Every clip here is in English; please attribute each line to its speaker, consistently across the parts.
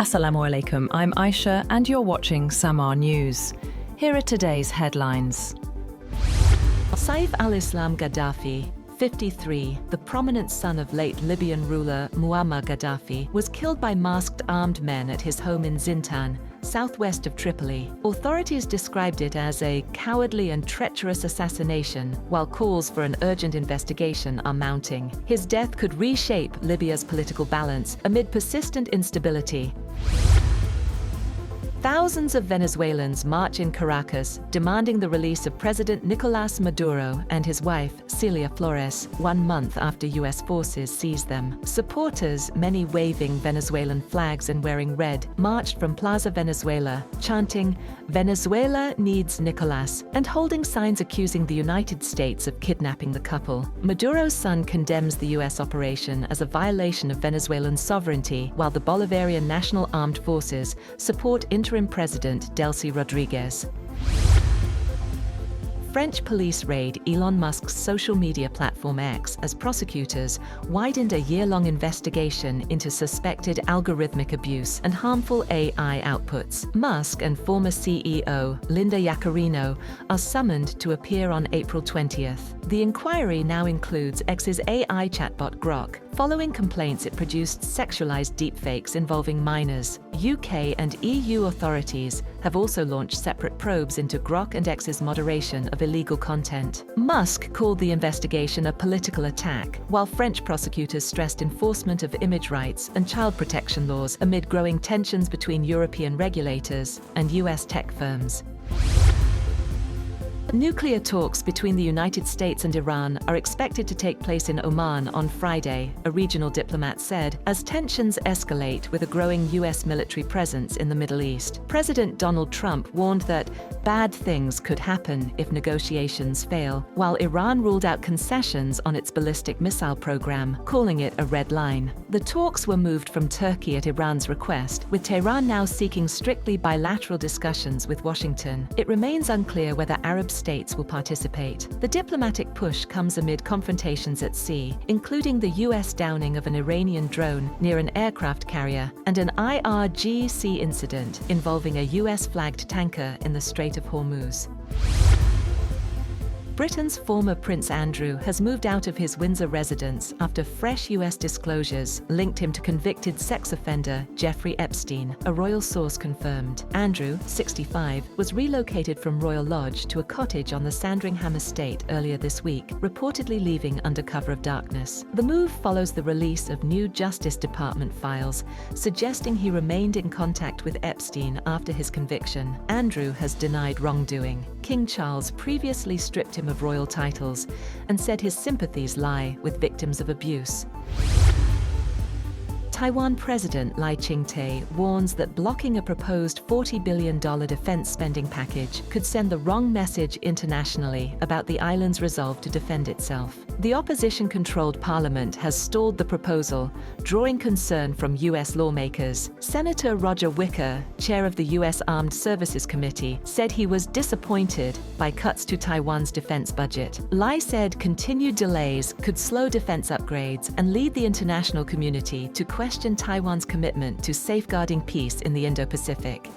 Speaker 1: Assalamu alaikum, I'm Aisha and you're watching Samaa News. Here are today's headlines.
Speaker 2: Saif al-Islam Gaddafi, 53, the prominent son of late Libyan ruler Muammar Gaddafi, was killed by masked armed men at his home in Zintan, southwest of Tripoli. Authorities described it as a cowardly and treacherous assassination, while calls for an urgent investigation are mounting. His death could reshape Libya's political balance amid persistent instability. Thousands of Venezuelans march in Caracas, demanding the release of President Nicolás Maduro and his wife, Cilia Flores, 1 month after U.S. forces seized them. Supporters, many waving Venezuelan flags and wearing red, marched from Plaza Venezuela, chanting, "Venezuela needs Nicolás," and holding signs accusing the United States of kidnapping the couple. Maduro's son condemns the U.S. operation as a violation of Venezuelan sovereignty, while the Bolivarian National Armed Forces support interim President Delcy Rodríguez. French police raid Elon Musk's social media platform X as prosecutors widened a year-long investigation into suspected algorithmic abuse and harmful AI outputs. Musk and former CEO Linda Yaccarino are summoned to appear on April 20th. The inquiry now includes X's AI chatbot Grok, following complaints it produced sexualized deepfakes involving minors. UK and EU authorities have also launched separate probes into Grok and X's moderation of illegal content. Musk called the investigation a political attack, while French prosecutors stressed enforcement of image rights and child protection laws amid growing tensions between European regulators and US tech firms. Nuclear talks between the United States and Iran are expected to take place in Oman on Friday, a regional diplomat said, as tensions escalate with a growing U.S. military presence in the Middle East. President Donald Trump warned that bad things could happen if negotiations fail, while Iran ruled out concessions on its ballistic missile program, calling it a red line. The talks were moved from Turkey at Iran's request, with Tehran now seeking strictly bilateral discussions with Washington. It remains unclear whether Arab states will participate. The diplomatic push comes amid confrontations at sea, including the U.S. downing of an Iranian drone near an aircraft carrier and an IRGC incident involving a U.S.-flagged tanker in the Strait of Hormuz. Britain's former Prince Andrew has moved out of his Windsor residence after fresh U.S. disclosures linked him to convicted sex offender Jeffrey Epstein, a royal source confirmed. Andrew, 65, was relocated from Royal Lodge to a cottage on the Sandringham estate earlier this week, reportedly leaving under cover of darkness. The move follows the release of new Justice Department files, suggesting he remained in contact with Epstein after his conviction. Andrew has denied wrongdoing. King Charles previously stripped him of royal titles and said his sympathies lie with victims of abuse. Taiwan President Lai Ching-te warns that blocking a proposed $40 billion defense spending package could send the wrong message internationally about the island's resolve to defend itself. The opposition-controlled parliament has stalled the proposal, drawing concern from U.S. lawmakers. Senator Roger Wicker, chair of the U.S. Armed Services Committee, said he was disappointed by cuts to Taiwan's defense budget. Lai said continued delays could slow defense upgrades and lead the international community to question Taiwan's commitment to safeguarding peace in the Indo-Pacific.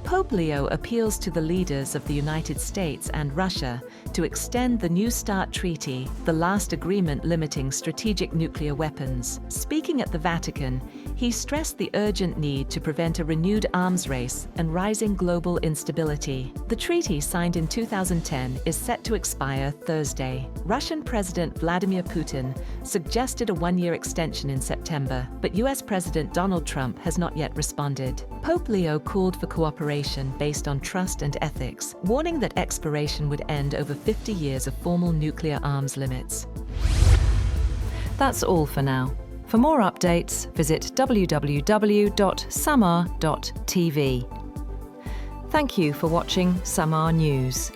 Speaker 2: Pope Leo appeals to the leaders of the United States and Russia to extend the New START Treaty, the last agreement limiting strategic nuclear weapons. Speaking at the Vatican, he stressed the urgent need to prevent a renewed arms race and rising global instability. The treaty, signed in 2010, is set to expire Thursday. Russian President Vladimir Putin suggested a one-year extension in September, but U.S. President Donald Trump has not yet responded. Pope Leo called for cooperation based on trust and ethics, warning that expiration would end over 50 years of formal nuclear arms limits.
Speaker 1: That's all for now. For more updates, visit www.samaa.tv. Thank you for watching Samaa News.